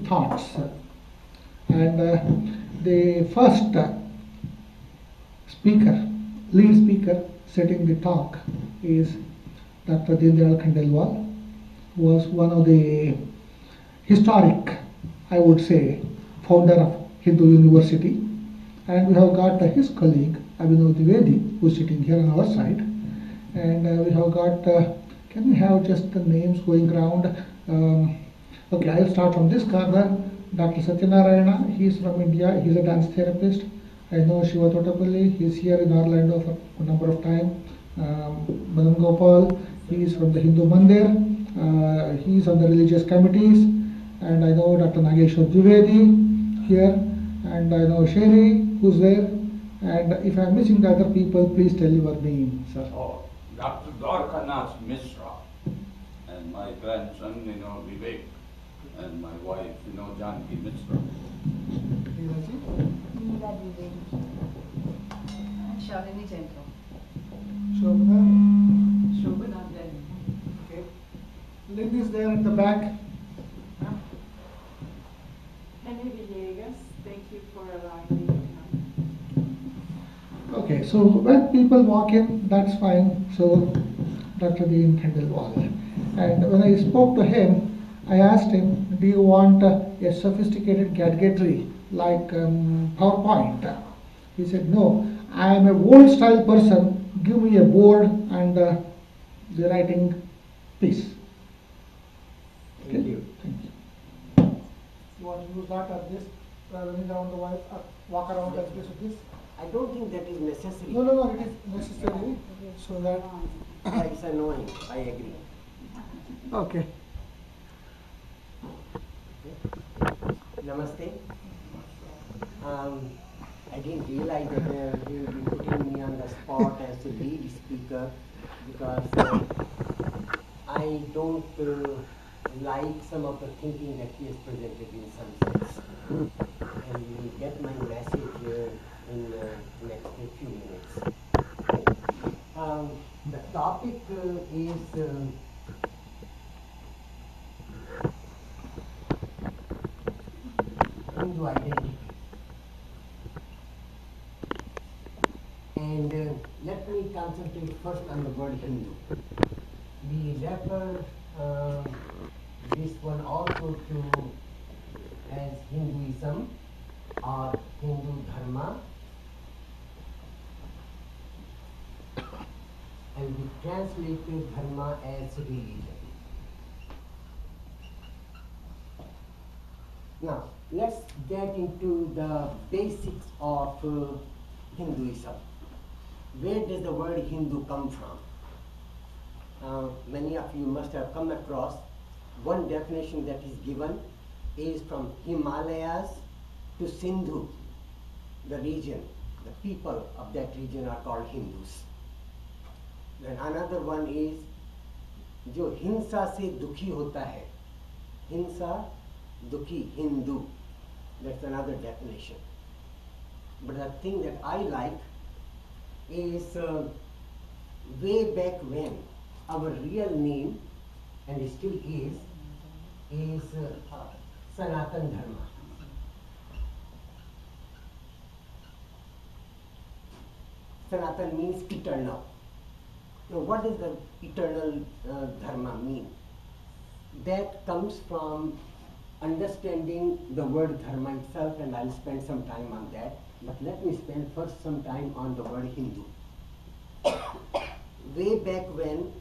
thoughts. And the first lead speaker setting the talk is Dr. Deen Khandelwal, who was one of the historic, I would say, founder of Hindu University. And we have got his colleague, Abhinav Dwivedi, who is sitting here on our side. And we have got, can we have just the names going around? Okay, I'll start from this corner. Dr. Satyanarayana, he is from India, he is a dance therapist. I know Shiva Totapalli, he is here in Orlando for a number of time. Madan Gopal, he is from the Hindu Mandir, he is on the religious committees. And I know Dr. Nageshwar Dwivedi here, and I know Sherry, who's there. And if I'm missing the other people, please tell your name, sir. Oh, Dr. Dwarkanath Mishra, and my grandson, Vivek, and my wife, Janki Mishra. Shalini Chandra. Shobana. Okay. Lindy is there at the back. Henry Villegas, thank you for allowing me to come. Okay, so when people walk in, that's fine. So Dr. Deen Khandelwal. And when I spoke to him, I asked him, do you want a sophisticated gadgetry like PowerPoint? He said, no, I am a old style person. Give me a board and the writing piece. Okay? Thank you. Thank you. You want to use that or this? Running around the white, walk around like this with this? I don't think that is necessary. No, it is necessary. So that. It's annoying. I agree. Okay. Namaste. I didn't realize that they will be putting me on the spot as the lead speaker because I don't like some of the thinking that he has presented in some sense. And you will get my message in the next few minutes. Okay. The topic is Hindu identity. And let me concentrate first on the word Hindu. We refer this one also to as Hinduism or Hindu Dharma, and we translated Dharma as religion. Now, let's get into the basics of Hinduism. Where does the word Hindu come from? Many of you must have come across one definition that is given is from Himalayas to Sindhu, the region. The people of that region are called Hindus. Then another one is जो हिंसा से दुखी होता है, हिंसा दुखी Hindu. That's another definition. But the thing that I like is way back when our real name, and it still is Sanatan Dharma. Sanatan means eternal. Now, what does the eternal Dharma mean? That comes from understanding the word Dharma itself, and I'll spend some time on that. But let me spend first some time on the word Hindu. Way back when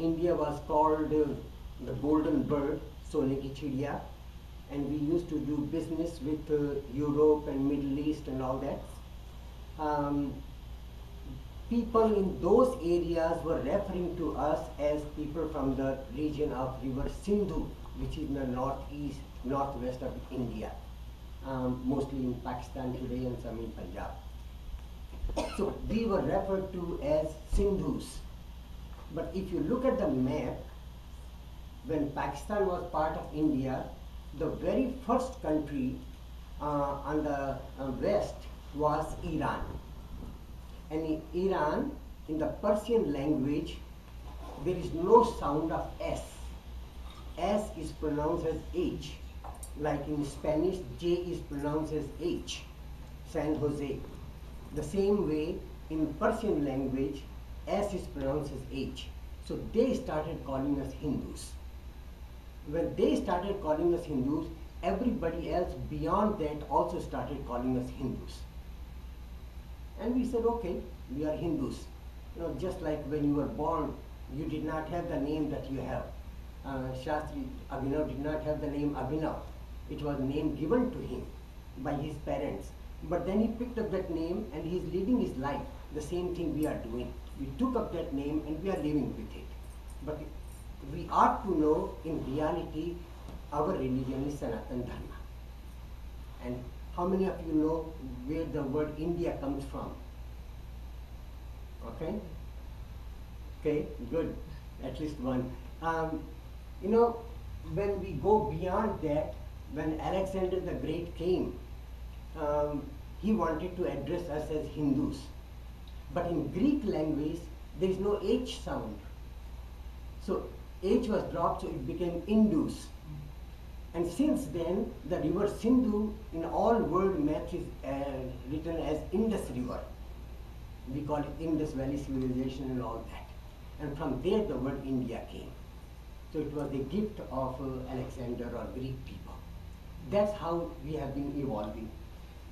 India was called the Golden Bird, Sone ki Chidiya, and we used to do business with Europe and Middle East and all that. People in those areas were referring to us as people from the region of river Sindhu, which is in the northwest of India, mostly in Pakistan today and some in Punjab. So we were referred to as Sindhus. But if you look at the map, when Pakistan was part of India, the very first country on the west was Iran. And in Iran, in the Persian language, there is no sound of S. S is pronounced as H. Like in Spanish, J is pronounced as H, San Jose. The same way in Persian language, S is pronounced as H. So they started calling us Hindus. When they started calling us Hindus, everybody else beyond that also started calling us Hindus. And we said, okay, we are Hindus. You know, just like when you were born, you did not have the name that you have. Shastri Abhinav did not have the name Abhinav. It was a name given to him by his parents. But then he picked up that name and he is leading his life. The same thing we are doing. We took up that name and we are living with it. But we ought to know, in reality, our religion is Sanatana Dharma. And how many of you know where the word India comes from? Okay? Okay, good. At least one. You know, when we go beyond that, when Alexander the Great came, he wanted to address us as Hindus. But in Greek language, there is no H sound. So H was dropped, so it became Indus. And since then, the river Sindhu in all world maps is written as Indus River. We call it Indus Valley Civilization and all that. And from there the word India came. So it was a gift of Alexander or Greek people. That's how we have been evolving.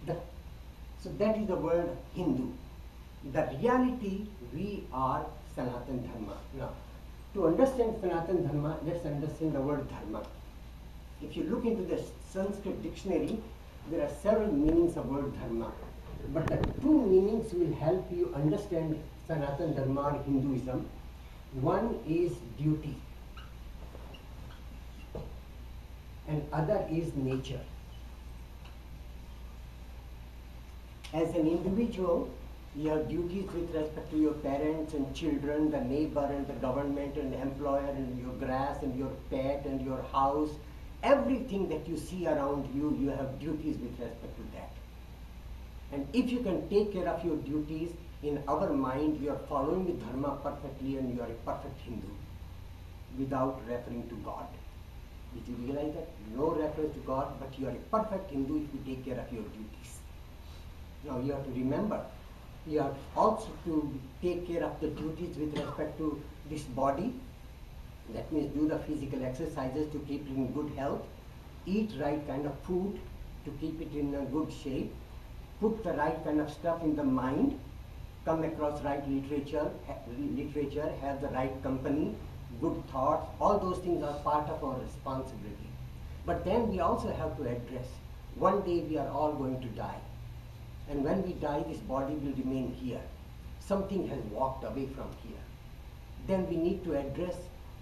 So that is the word Hindu. The reality, we are Sanatana Dharma. Now, to understand Sanatana Dharma, let's understand the word Dharma. If you look into the Sanskrit dictionary, there are several meanings of word Dharma. But the two meanings will help you understand Sanatana Dharma or Hinduism. One is duty, and other is nature. As an individual, you have duties with respect to your parents and children, the neighbor and the government and the employer and your grass and your pet and your house. Everything that you see around you, you have duties with respect to that. And if you can take care of your duties, in our mind, you are following the Dharma perfectly and you are a perfect Hindu without referring to God. Did you realize that? No reference to God, but you are a perfect Hindu if you take care of your duties. Now you have to remember, you have also to take care of the duties with respect to this body. That means do the physical exercises to keep it in good health, eat right kind of food to keep it in a good shape, put the right kind of stuff in the mind, come across right literature, have the right company, good thoughts. All those things are part of our responsibility. But then we also have to address, one day we are all going to die. And when we die, this body will remain here. Something has walked away from here. Then we need to address,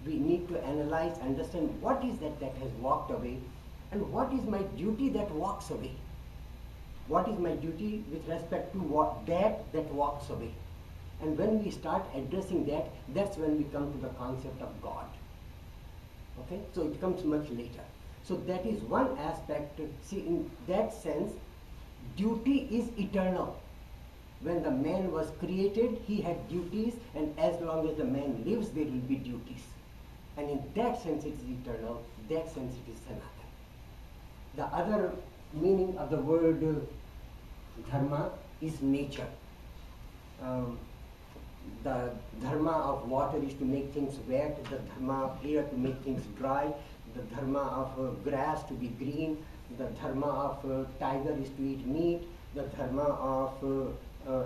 we need to analyze, understand what is that has walked away, and what is my duty that walks away. What is my duty with respect to what that walks away. And when we start addressing that, that's when we come to the concept of God. Okay? So it comes much later. So that is one aspect. See, in that sense, duty is eternal. When the man was created, he had duties, and as long as the man lives, there will be duties. And in that sense, it is eternal. In that sense, it is Sanatana. The other meaning of the word dharma is nature. The dharma of water is to make things wet, the dharma of air to make things dry, the dharma of grass to be green, the dharma of tiger is to eat meat, the dharma of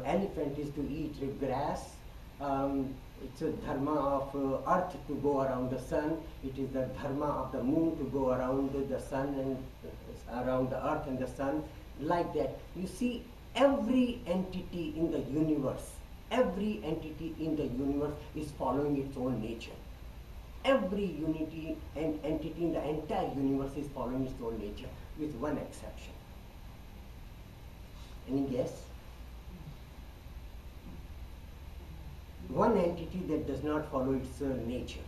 elephant is to eat grass. It's a dharma of earth to go around the sun. It is the dharma of the moon to go around the sun and around the earth and the sun. Like that. You see, every entity in the universe, every entity in the universe is following its own nature. Every unity and entity in the entire universe is following its own nature, with one exception. Any guess? One entity that does not follow its nature.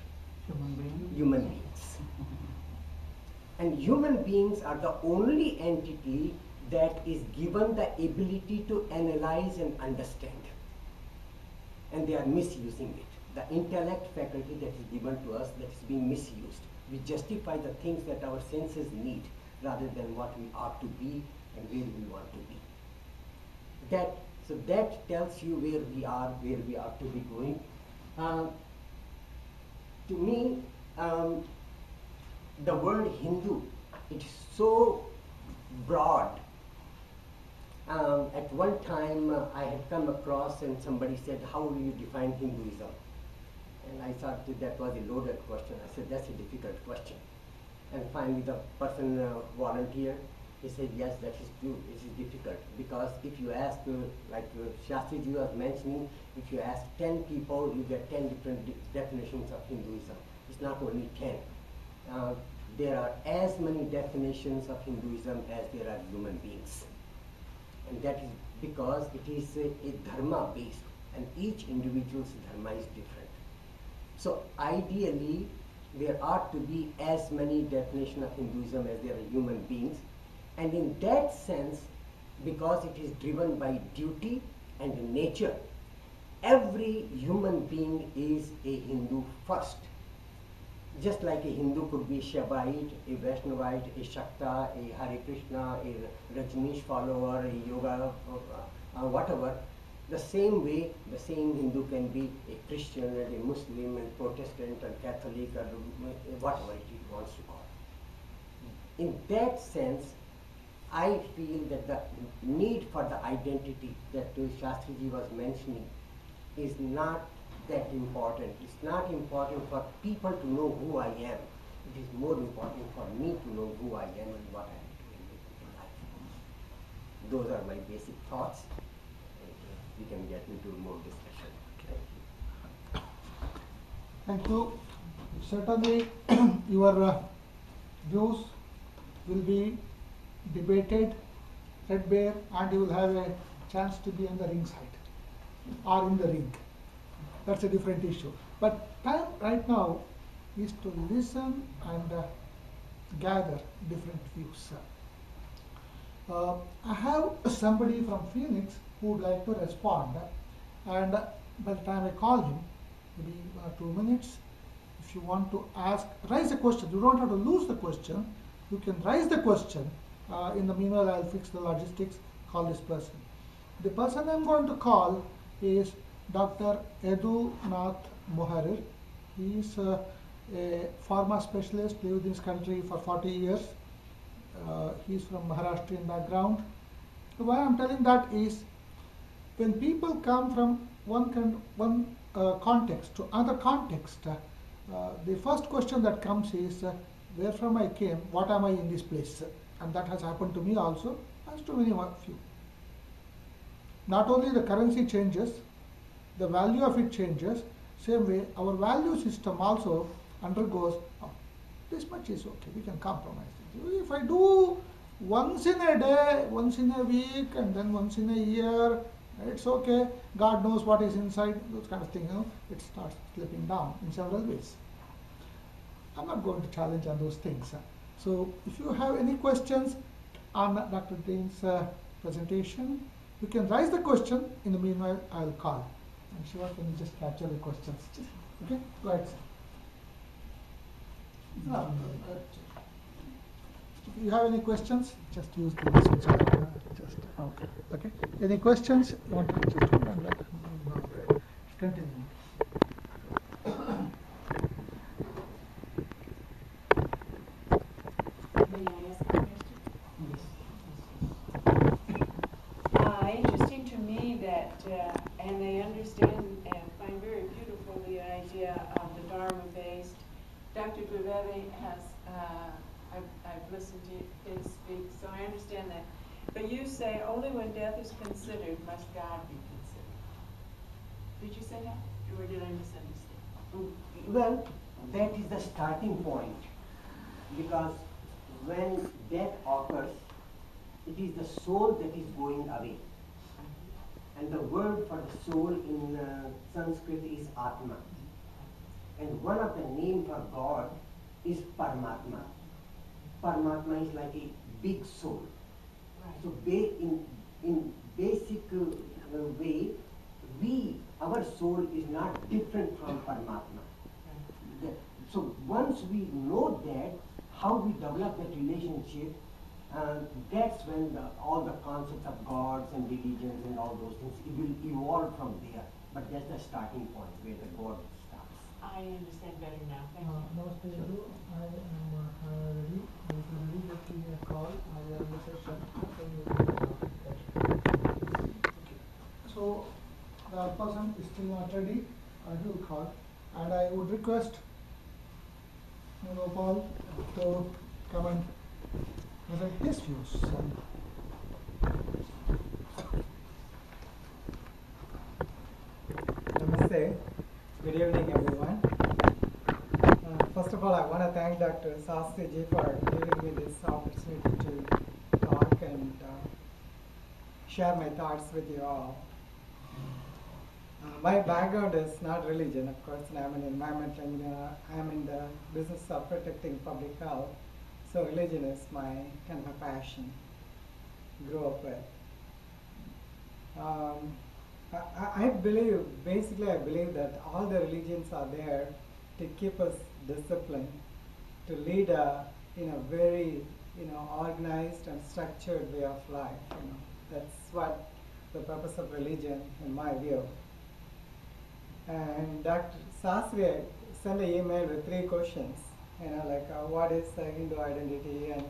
Human beings. And human beings are the only entity that is given the ability to analyze and understand. And they are misusing it. The intellect faculty that is given to us, that is being misused. We justify the things that our senses need. rather than what we ought to be and where we want to be. So that tells you where we are, where we ought to be going. To me, the word Hindu, it's so broad. At one time, I had come across and somebody said, how will you define Hinduism? And I thought that was a loaded question. I said, that's a difficult question. And finally, the person volunteered. He said, yes, that is true. It is difficult because if you ask, like Shastriji was mentioning, if you ask 10 people, you get 10 different definitions of Hinduism. It's not only 10. There are as many definitions of Hinduism as there are human beings. And that is because it is a dharma based, and each individual's dharma is different. So ideally, there ought to be as many definitions of Hinduism as there are human beings. And in that sense, because it is driven by duty and nature, every human being is a Hindu first. Just like a Hindu could be a Shaivite, a Vaishnavite, a Shakta, a Hare Krishna, a Rajneesh follower, a yoga, whatever, the same way, the same Hindu can be a Christian and a Muslim and Protestant and Catholic or whatever he wants to call. In that sense, I feel that the need for the identity that Shastriji was mentioning is not that important. It's not important for people to know who I am. It is more important for me to know who I am and what I am doing in life. Those are my basic thoughts. We can get into more discussion. Thank you. Thank you. Certainly, your views will be debated, read bare, and you will have a chance to be on the ring side or in the ring. That's a different issue. But time right now is to listen and gather different views. I have somebody from Phoenix who would like to respond, and by the time I call him, maybe 1 or 2 minutes, if you want to ask, raise a question. You don't have to lose the question. You can raise the question. In the meanwhile, I'll fix the logistics, call this person. The person I'm going to call is Dr. Edu Nath Moharir. He is a pharma specialist, lived in this country for 40 years. He's from Maharashtrian background. Why I'm telling that is, when people come from one context to other context, the first question that comes is, where from I came, what am I in this place? And that has happened to me also, as to many of you. Not only the currency changes, the value of it changes, same way our value system also undergoes, oh, this much is okay, we can compromise. If I do once in a day, once in a week, and then once in a year, it's okay, God knows what is inside, those kind of things, it starts slipping down in several ways. I'm not going to challenge on those things. So if you have any questions on Dr. Deen's presentation, you can raise the question. In the meanwhile, I'll call. And Shiva, can you just capture the questions? Okay, go ahead, sir. If you have any questions, just use the message. Okay. Any questions? You want to just hold on, right? Continue. May I ask a question? Interesting to me that, and I understand and find very beautiful the idea of the Dharma-based. Dr. Dvivedi has, I've listened to his speak, so I understand that. But you say only when death is considered must God be considered. Did you say that, or did I misunderstand? Well, that is the starting point, because when death occurs, it is the soul that is going away. And the word for the soul in Sanskrit is Atma. And one of the names for God is Paramatma. Paramatma is like a big soul. Right. So in basic way, our soul is not different from Paramatma. Right. So once we know that, how we develop that relationship That's when all the concepts of gods and religions and all those things, it will evolve from there. But that's the starting point where the god starts. I understand better now. Thank you. Namaste, Guru. I am ready. If you really just give me a call, I will end the session. Then we will So the person is still not ready. He will call, and I would request Gopal to come and present his views. Namaste. Good evening, everyone. First of all, I want to thank Dr. Sastri for giving me this opportunity to talk and share my thoughts with you all. My background is not religion, of course, and I'm an environmental engineer. I'm in the business of protecting public health, so religion is my kind of a passion. Grew up with. I believe, basically I believe that all the religions are there to keep us disciplined, to lead a very organized and structured way of life. That's what the purpose of religion in my view. And Dr. Sastri sent an email with 3 questions, like what is the Hindu identity, and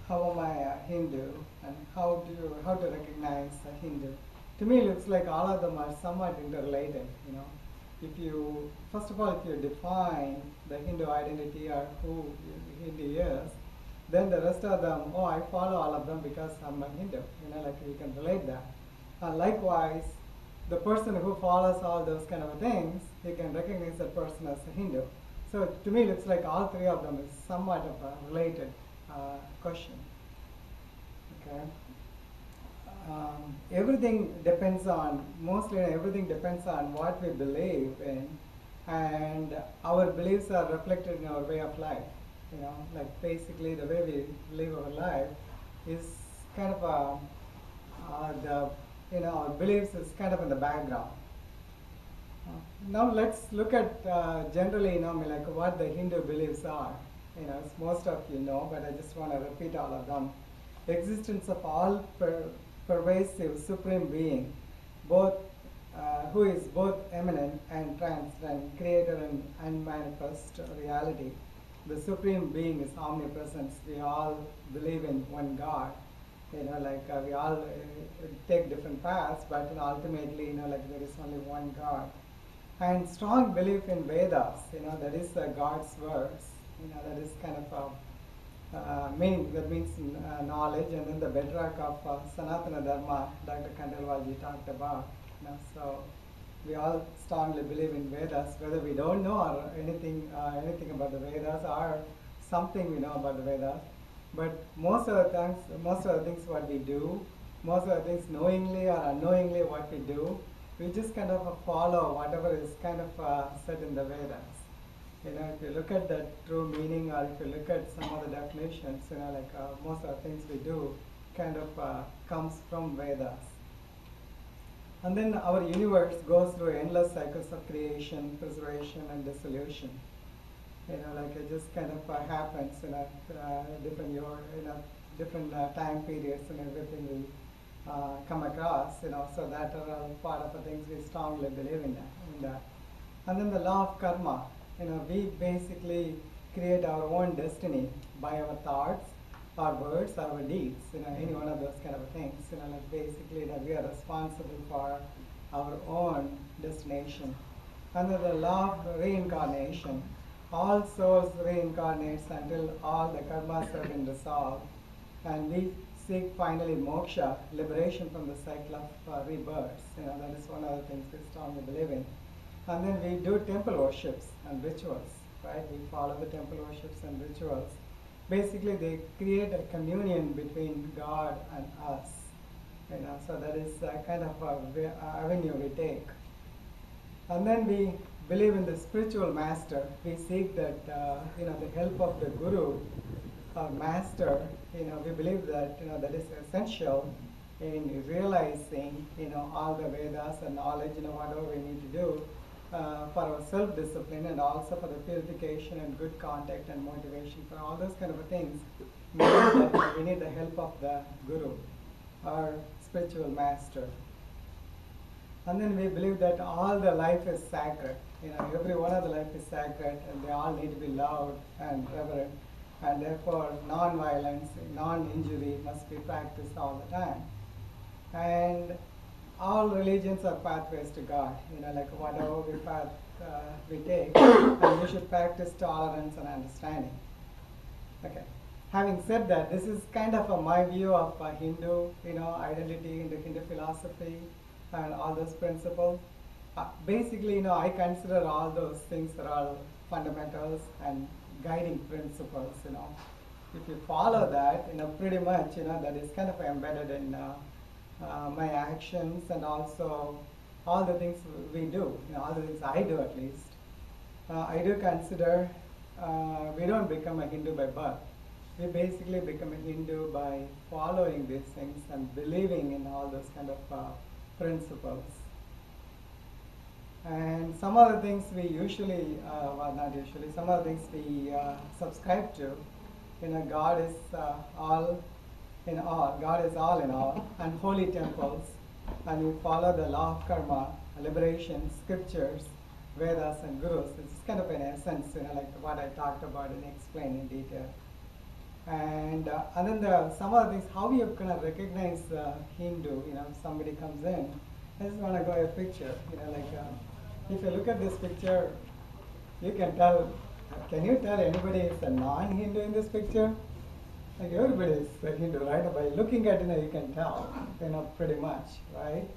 how am I a Hindu, and how to recognize a Hindu. To me, it looks like all of them are somewhat interrelated. If you, first of all, if you define the Hindu identity or who Hindu is, then the rest of them, oh, I follow all of them because I'm a Hindu. Like we can relate that. Likewise, the person who follows all those kind of things, he can recognize that person as a Hindu. So to me, it looks like all 3 of them is somewhat of a related question. Okay. Everything depends on, mostly everything depends on what we believe in, and our beliefs are reflected in our way of life. Like basically the way we live our life is kind of our beliefs is kind of in the background. Now let's look at generally, like what the Hindu beliefs are. As most of you know, but I just want to repeat all of them. Existence of all pervasive supreme being, both who is both eminent and transcendent, creator and unmanifest reality. The supreme being is omnipresent. We all believe in one God. Like we all take different paths, but ultimately, like there is only one God. And strong belief in Vedas. That is God's words. That is kind of meaning, that means knowledge, and then the bedrock of Sanatana Dharma, Dr. Khandelwal ji talked about. So we all strongly believe in Vedas, whether we don't know or anything about the Vedas or something we know about the Vedas. But most of the things what we do, most of the things knowingly or unknowingly what we do, we just kind of follow whatever is kind of said in the Vedas. If you look at the true meaning, or if you look at some of the definitions, like most of the things we do kind of comes from Vedas. And then our universe goes through endless cycles of creation, preservation, and dissolution. Like it just kind of happens in different time periods and everything we come across. So that are all part of the things we strongly believe in that. And then the law of karma. We basically create our own destiny by our thoughts, our words, our deeds, any one of those kind of things. Like basically that we are responsible for our own destination. And then the law of reincarnation. All souls reincarnates until all the karmas have been resolved, and we seek finally moksha, liberation from the cycle of rebirths. That is one of the things we strongly believe in. And then we do temple worships and rituals, right? We follow the temple worships and rituals. Basically, they create a communion between God and us. So that is kind of a avenue we take. And then we believe in the spiritual master. We seek that the help of the guru or master. We believe that that is essential in realizing all the Vedas and knowledge, whatever we need to do for our self-discipline, and also for the purification and good contact and motivation, for all those kind of things. we need the help of the guru, our spiritual master. And then we believe that all the life is sacred. Every one of the life is sacred, and they all need to be loved and reverent, and therefore non-violence, non-injury must be practiced all the time. And all religions are pathways to God. Like whatever path we take, and we should practice tolerance and understanding. Okay. Having said that, this is kind of my view of Hindu, identity in the Hindu philosophy and all those principles. Basically, I consider all those things are all fundamentals and guiding principles. If you follow that, pretty much, that is kind of embedded in my actions and also all the things we do, all the things I do at least. I do consider we don't become a Hindu by birth. We basically become a Hindu by following these things and believing in all those kind of principles. And some of the things we usually, well not usually, some of the things we subscribe to, God is all in all, God is all in all, and holy temples, and we follow the law of karma, liberation, scriptures, Vedas and gurus. It's kind of in essence, like what I talked about and explained in detail. And then some of the things, how you kind of recognize Hindu, somebody comes in, I just want to go a picture, if you look at this picture, you can tell, can you tell anybody is a non-Hindu in this picture? Like everybody is a Hindu, right? By looking at it, you can tell, pretty much, right?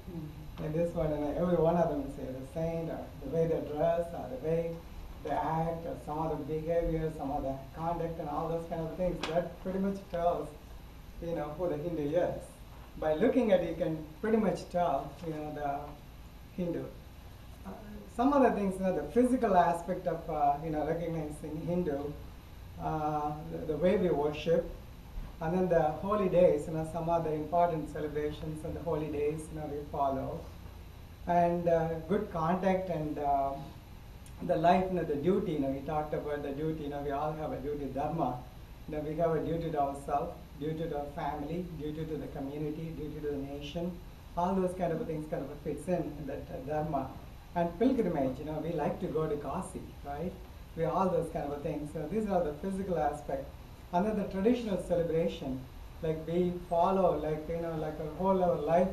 In this one, every one of them is either the saint, or the way they dress, or the way they act, or some of the behavior, some of the conduct, and all those kind of things. That pretty much tells, who the Hindu is. By looking at it, you can pretty much tell, the Hindu. Some other things, the physical aspect of, recognizing Hindu, the way we worship, and then the holy days, some of the important celebrations and the holy days, we follow. And good contact and the life, the duty, we talked about the duty, we all have a duty, dharma. We have a duty to ourselves, duty to our family, duty to the community, duty to the nation. All those kind of things kind of fits in that dharma. And pilgrimage, we like to go to Kasi, right? All those kind of things. So these are the physical aspect. And then the traditional celebration, like we follow, like a whole our life